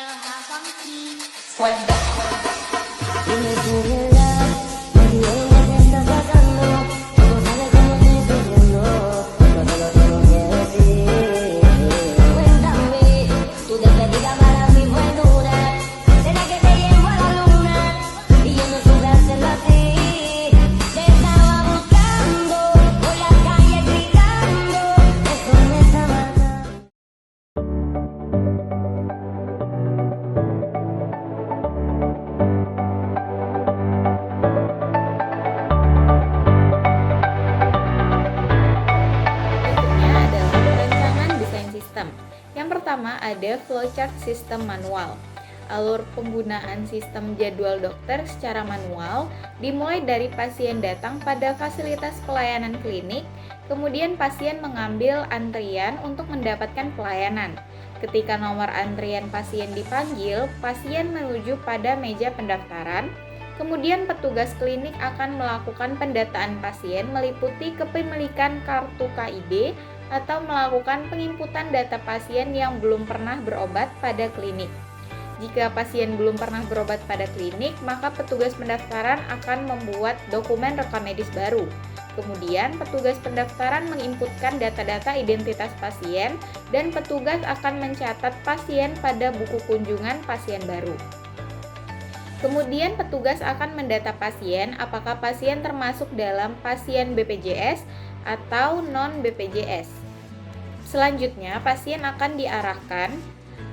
Dime tu verdad, me diré lo que estás pasando. Tú no sabes cómo estoy sufriendo, no te lo tengo que decir. Cuéntame, tu despedida para mí fue dura. Será que te llevo a la luna y yo no supe hacerlo así. Te estaba buscando por la calle gritando, eso me está matando. Berikutnya adalah perancangan desain sistem. Yang pertama ada flowchart sistem manual. Alur penggunaan sistem jadwal dokter secara manual dimulai dari pasien datang pada fasilitas pelayanan klinik, kemudian pasien mengambil antrian untuk mendapatkan pelayanan. Ketika nomor antrian pasien dipanggil, pasien menuju pada meja pendaftaran. Kemudian petugas klinik akan melakukan pendataan pasien meliputi kepemilikan kartu KID atau melakukan penginputan data pasien yang belum pernah berobat pada klinik. Jika pasien belum pernah berobat pada klinik, maka petugas pendaftaran akan membuat dokumen rekam medis baru. Kemudian petugas pendaftaran menginputkan data-data identitas pasien dan petugas akan mencatat pasien pada buku kunjungan pasien baru. Kemudian petugas akan mendata pasien apakah pasien termasuk dalam pasien BPJS atau non-BPJS. Selanjutnya, pasien akan diarahkan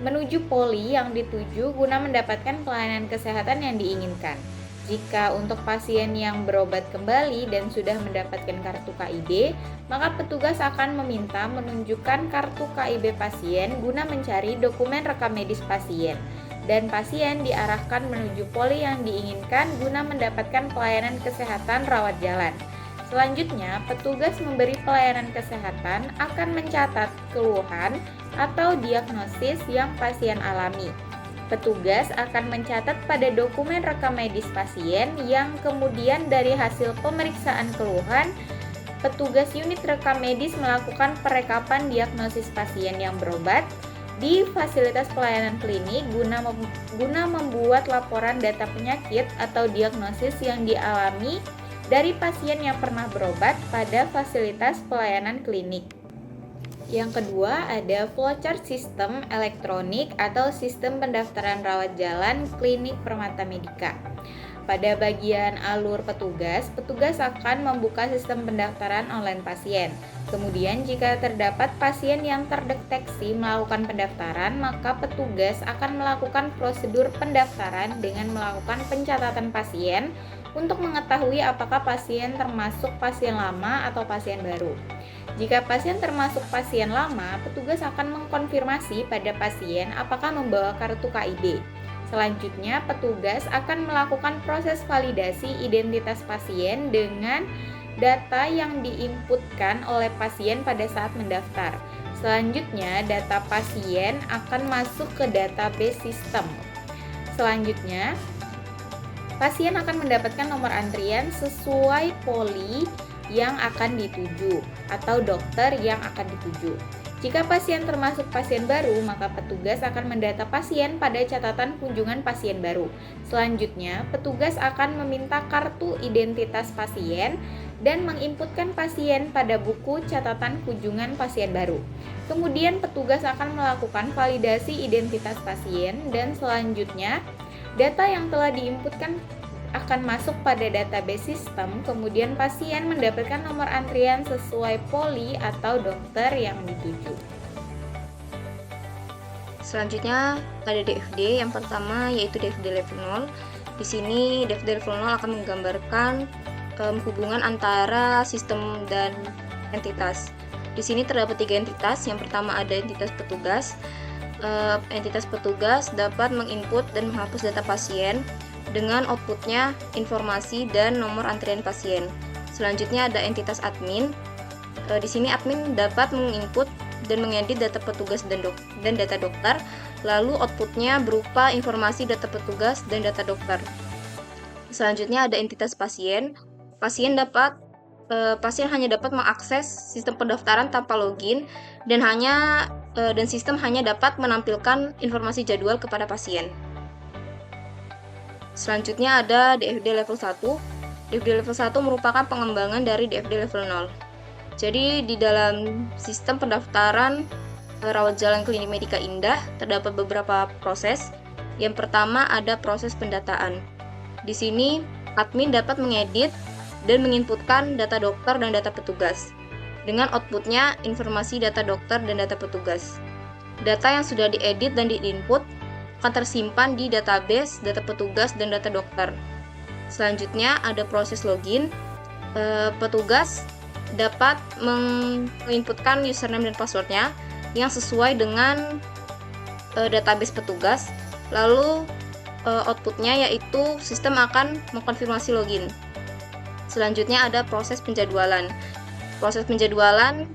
menuju poli yang dituju guna mendapatkan pelayanan kesehatan yang diinginkan. Jika untuk pasien yang berobat kembali dan sudah mendapatkan kartu KID, maka petugas akan meminta menunjukkan kartu KID pasien guna mencari dokumen rekam medis pasien. Dan pasien diarahkan menuju poli yang diinginkan guna mendapatkan pelayanan kesehatan rawat jalan. Selanjutnya, petugas memberi pelayanan kesehatan akan mencatat keluhan atau diagnosis yang pasien alami. Petugas akan mencatat pada dokumen rekam medis pasien yang kemudian dari hasil pemeriksaan keluhan, petugas unit rekam medis melakukan perekapan diagnosis pasien yang berobat di fasilitas pelayanan klinik guna membuat laporan data penyakit atau diagnosis yang dialami dari pasien yang pernah berobat pada fasilitas pelayanan klinik. Yang kedua ada flowchart sistem elektronik atau sistem pendaftaran rawat jalan klinik Permata Medika. Pada bagian alur petugas, petugas akan membuka sistem pendaftaran online pasien. Kemudian jika terdapat pasien yang terdeteksi melakukan pendaftaran, maka petugas akan melakukan prosedur pendaftaran dengan melakukan pencatatan pasien untuk mengetahui apakah pasien termasuk pasien lama atau pasien baru. Jika pasien termasuk pasien lama, petugas akan mengkonfirmasi pada pasien apakah membawa kartu KID. Selanjutnya, petugas akan melakukan proses validasi identitas pasien dengan data yang diinputkan oleh pasien pada saat mendaftar. Selanjutnya, data pasien akan masuk ke database sistem. Selanjutnya, pasien akan mendapatkan nomor antrian sesuai poli yang akan dituju atau dokter yang akan dituju. Jika pasien termasuk pasien baru, maka petugas akan mendata pasien pada catatan kunjungan pasien baru. Selanjutnya, petugas akan meminta kartu identitas pasien dan menginputkan pasien pada buku catatan kunjungan pasien baru. Kemudian, petugas akan melakukan validasi identitas pasien dan selanjutnya, data yang telah diinputkan akan masuk pada database sistem, kemudian pasien mendapatkan nomor antrian sesuai poli atau dokter yang dituju. Selanjutnya ada DFD. Yang pertama yaitu DFD level 0. Di sini DFD level 0 akan menggambarkan hubungan antara sistem dan entitas. Di sini terdapat 3 entitas. Yang pertama ada entitas petugas. Entitas petugas dapat menginput dan menghapus data pasien dengan outputnya informasi dan nomor antrian pasien. Selanjutnya ada entitas admin. Di sini admin dapat menginput dan mengedit data petugas dan data dokter, lalu outputnya berupa informasi data petugas dan data dokter. Selanjutnya ada entitas pasien. Pasien hanya dapat mengakses sistem pendaftaran tanpa login dan hanya dan sistem hanya dapat menampilkan informasi jadwal kepada pasien. Selanjutnya ada DFD level 1. DFD level 1 merupakan pengembangan dari DFD level 0. Jadi di dalam sistem pendaftaran rawat jalan klinik Medika Indah terdapat beberapa proses. Yang pertama ada proses pendataan. Di sini admin dapat mengedit dan menginputkan data dokter dan data petugas. Dengan outputnya informasi data dokter dan data petugas. Data yang sudah diedit dan diinput akan tersimpan di database data petugas dan data dokter. Selanjutnya ada proses login. Petugas dapat menginputkan username dan passwordnya yang sesuai dengan database petugas. Lalu outputnya yaitu sistem akan mengkonfirmasi login. Selanjutnya ada proses penjadwalan. Proses penjadwalan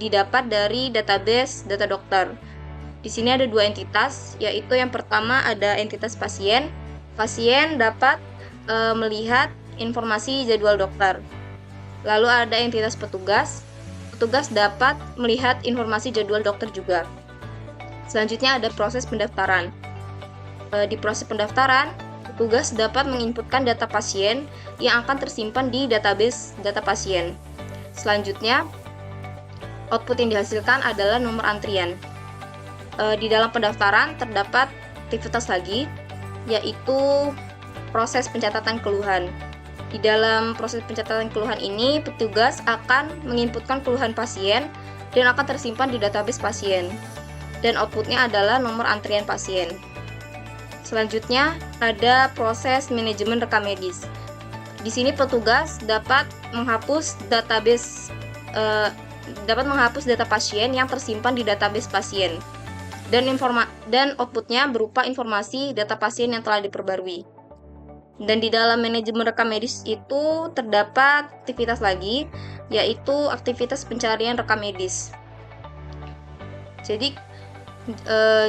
didapat dari database data dokter. Di sini ada dua entitas, yaitu yang pertama ada entitas pasien. Pasien dapat melihat informasi jadwal dokter. Lalu ada entitas petugas. Petugas dapat melihat informasi jadwal dokter juga. Selanjutnya ada proses pendaftaran. Di proses pendaftaran, petugas dapat menginputkan data pasien yang akan tersimpan di database data pasien. Selanjutnya, output yang dihasilkan adalah nomor antrian. Di dalam pendaftaran terdapat aktivitas lagi, yaitu proses pencatatan keluhan. Di dalam proses pencatatan keluhan ini, petugas akan menginputkan keluhan pasien dan akan tersimpan di database pasien. Dan outputnya adalah nomor antrian pasien. Selanjutnya, ada proses manajemen rekam medis. Di sini petugas dapat menghapus data pasien yang tersimpan di database pasien dan outputnya berupa informasi data pasien yang telah diperbarui. Dan di dalam manajemen rekam medis itu terdapat aktivitas lagi, yaitu aktivitas pencarian rekam medis. Jadi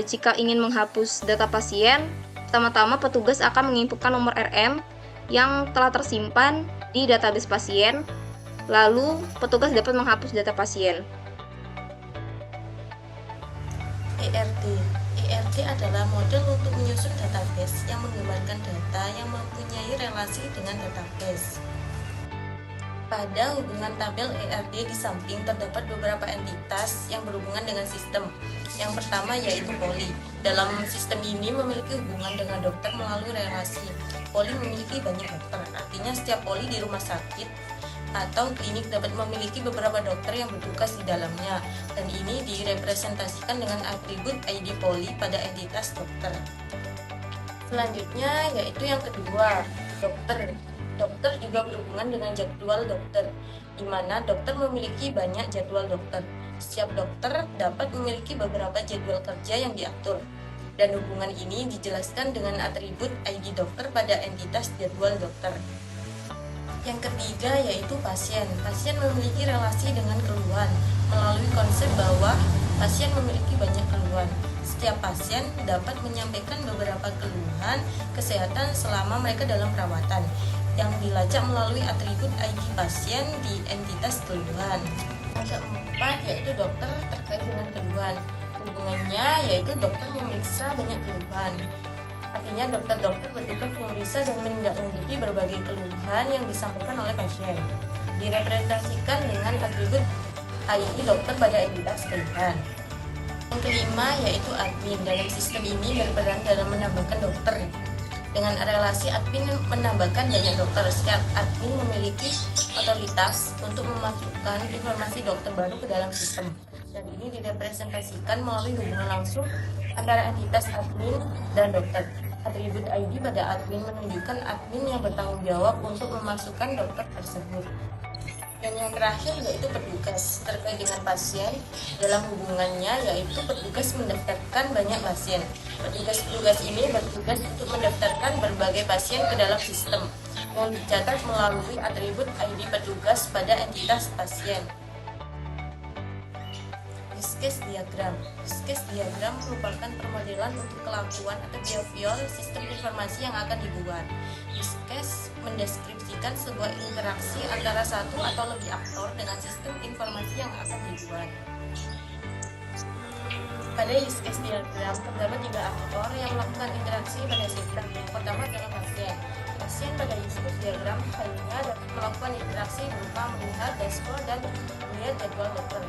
jika ingin menghapus data pasien, pertama-tama petugas akan menginputkan nomor RM yang telah tersimpan di database pasien, lalu petugas dapat menghapus data pasien. ERD adalah model untuk menyusun database yang menggambarkan data yang mempunyai relasi dengan database. Pada hubungan tabel ERD di samping terdapat beberapa entitas yang berhubungan dengan sistem. Yang pertama yaitu poli. Dalam sistem ini memiliki hubungan dengan dokter melalui relasi. Poli memiliki banyak dokter, artinya setiap poli di rumah sakit atau klinik dapat memiliki beberapa dokter yang bertugas di dalamnya, dan ini direpresentasikan dengan atribut ID poli pada entitas dokter. Selanjutnya yaitu yang kedua, dokter. Dokter juga berhubungan dengan jadwal dokter, di mana dokter memiliki banyak jadwal dokter. Setiap dokter dapat memiliki beberapa jadwal kerja yang diatur, dan hubungan ini dijelaskan dengan atribut ID dokter pada entitas jadwal dokter. Yang ketiga yaitu pasien. Pasien memiliki relasi dengan keluhan melalui konsep bahwa pasien memiliki banyak keluhan. Setiap pasien dapat menyampaikan beberapa keluhan kesehatan selama mereka dalam perawatan, yang dilacak melalui atribut ID pasien di entitas keluhan. Yang keempat yaitu dokter terkait dengan keluhan. Hubungannya yaitu dokter memeriksa banyak keluhan. Artinya dokter-dokter bertugas memeriksa dan menindaklanjuti berbagai keluhan yang disampaikan oleh pasien. Direpresentasikan dengan atribut ID dokter pada entitas keluhan. Yang kelima yaitu admin. Dalam sistem ini berperan dalam menambahkan dokter. Dengan relasi admin menambahkan banyak dokter, setiap admin memiliki otoritas untuk memasukkan informasi dokter baru ke dalam sistem. Dan ini direpresentasikan melalui hubungan langsung antara entitas admin dan dokter. Atribut ID pada admin menunjukkan admin yang bertanggung jawab untuk memasukkan dokter tersebut. Dan yang terakhir yaitu petugas terkait dengan pasien. Dalam hubungannya yaitu petugas mendaftarkan banyak pasien. Petugas ini bertugas untuk mendaftarkan berbagai pasien ke dalam sistem yang dicatat melalui atribut ID petugas pada entitas pasien. Use case diagram. Use case diagram merupakan permodelan untuk kelakuan atau behavior sistem informasi yang akan dibuat. Use case mendeskripsikan sebuah interaksi antara satu atau lebih aktor dengan sistem informasi yang akan dibuat. Pada use case diagram terdapat 3 aktor yang melakukan interaksi pada sistem. Yang pertama adalah pasien. Pasien pada use case diagram hanya dapat melakukan interaksi berupa melihat dashboard dan melihat jadwal dokter.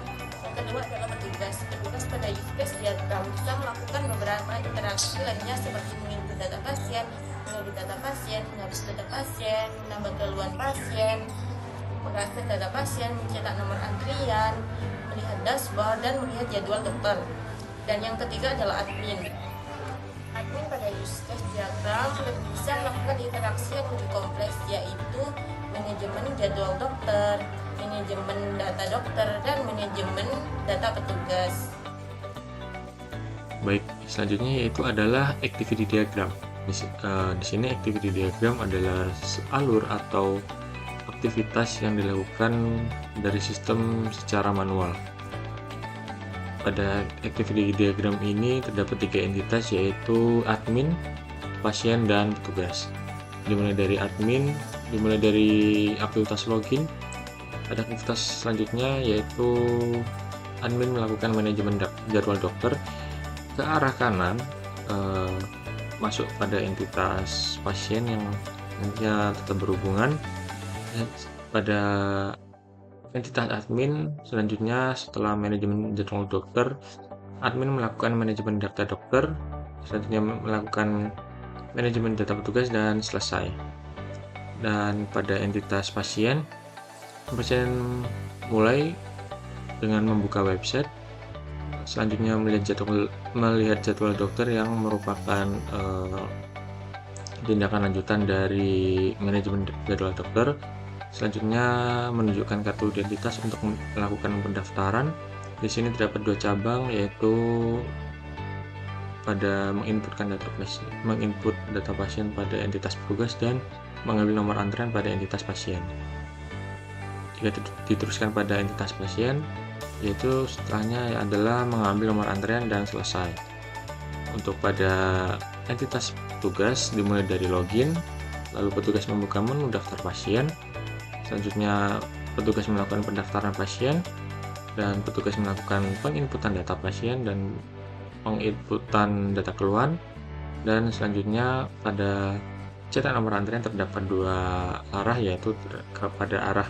Yang kedua adalah petugas. Petugas pada use case diagram bisa melakukan beberapa interaksi lainnya seperti menginput data pasien, mengedit data pasien, menghapus data pasien, menambah keluhan pasien, mengakses data pasien, mencetak nomor antrian, melihat dashboard, dan melihat jadwal dokter. Dan yang ketiga adalah admin. Admin pada use case diagram bisa melakukan interaksi yang lebih kompleks, yaitu manajemen jadwal dokter, manajemen data dokter, dan manajemen data petugas. Baik, selanjutnya yaitu adalah activity diagram. Di sini activity diagram adalah alur atau aktivitas yang dilakukan dari sistem secara manual. Pada activity diagram ini terdapat 3 entitas, yaitu admin, pasien, dan petugas. Dimulai dari admin, dimulai dari aktivitas login. Ada aktivitas selanjutnya yaitu admin melakukan manajemen jadwal dokter. Ke arah kanan masuk pada entitas pasien yang nantinya tetap berhubungan. Pada entitas admin selanjutnya, setelah manajemen jadwal dokter, admin melakukan manajemen data dokter, selanjutnya melakukan manajemen data petugas, dan selesai. Dan pada entitas pasien mulai dengan membuka website, selanjutnya melihat jadwal dokter yang merupakan tindakan lanjutan dari manajemen jadwal dokter. Selanjutnya menunjukkan kartu identitas untuk melakukan pendaftaran. Di sini terdapat 2 cabang, yaitu pada menginput data pasien pada entitas petugas dan mengambil nomor antrean pada entitas pasien. Jika diteruskan pada entitas pasien, yaitu setelahnya adalah mengambil nomor antrean dan selesai. Untuk pada entitas petugas dimulai dari login, lalu petugas membuka menu daftar pasien. Selanjutnya petugas melakukan pendaftaran pasien, dan petugas melakukan penginputan data pasien dan penginputan data keluhan. Dan selanjutnya pada cetak nomor antrian terdapat 2 arah, yaitu pada arah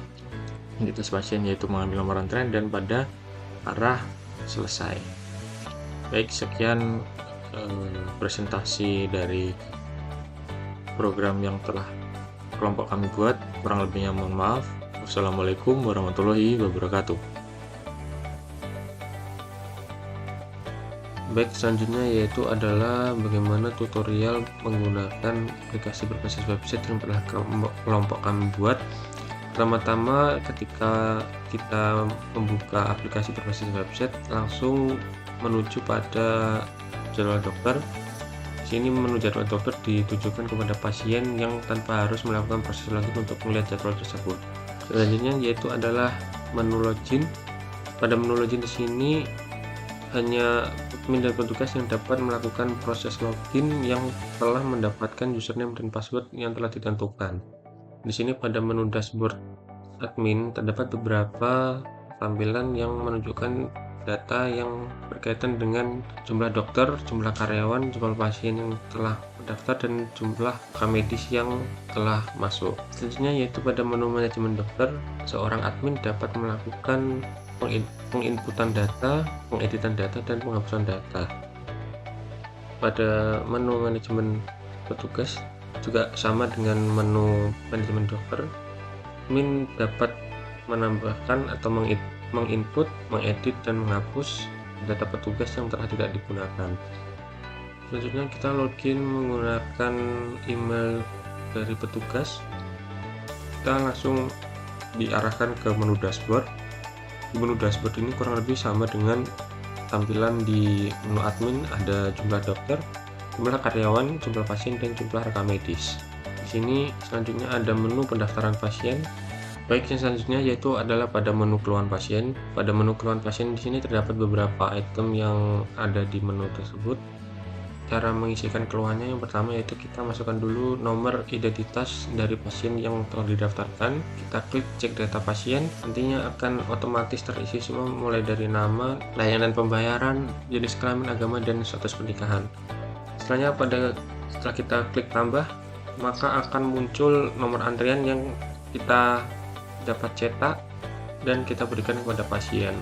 entitas pasien yaitu mengambil nomor antrian, dan pada arah selesai. Baik, sekian presentasi dari program yang telah kelompok kami buat. Kurang lebihnya mohon maaf. Wassalamualaikum warahmatullahi wabarakatuh. Baik, selanjutnya yaitu adalah bagaimana tutorial menggunakan aplikasi berbasis website yang telah kelompok kami buat. Pertama-tama, ketika kita membuka aplikasi berbasis website, langsung menuju pada jadwal dokter. Di sini menu jadwal dokter ditujukan kepada pasien yang tanpa harus melakukan proses login untuk melihat jadwal tersebut. Selanjutnya yaitu adalah menu login. Pada menu login di sini hanya admin dan petugas yang dapat melakukan proses login yang telah mendapatkan username dan password yang telah ditentukan. Di sini pada menu dashboard admin terdapat beberapa tampilan yang menunjukkan data yang berkaitan dengan jumlah dokter, jumlah karyawan, jumlah pasien yang telah mendaftar, dan jumlah rekam medis yang telah masuk. Selanjutnya yaitu pada menu manajemen dokter, seorang admin dapat melakukan penginputan data, pengeditan data, dan penghapusan data. Pada menu manajemen petugas juga sama dengan menu manajemen dokter, admin dapat menambahkan atau menginput, mengedit, dan menghapus data petugas yang telah tidak digunakan. Selanjutnya kita login menggunakan email dari petugas. Kita langsung diarahkan ke menu dashboard. Di menu dashboard ini kurang lebih sama dengan tampilan di menu admin, ada jumlah dokter, jumlah karyawan, jumlah pasien, dan jumlah rekam medis. Di sini selanjutnya ada menu pendaftaran pasien. Baik, yang selanjutnya yaitu adalah pada menu keluhan pasien. Pada menu keluhan pasien di sini terdapat beberapa item yang ada di menu tersebut. cara mengisikan keluhannya yang pertama yaitu kita masukkan dulu nomor identitas dari pasien yang telah didaftarkan. Kita klik cek data pasien, nantinya akan otomatis terisi semua mulai dari nama, layanan pembayaran, jenis kelamin, agama, dan status pernikahan. Setelah kita klik tambah, maka akan muncul nomor antrian yang kita dapat cetak dan kita berikan kepada pasien.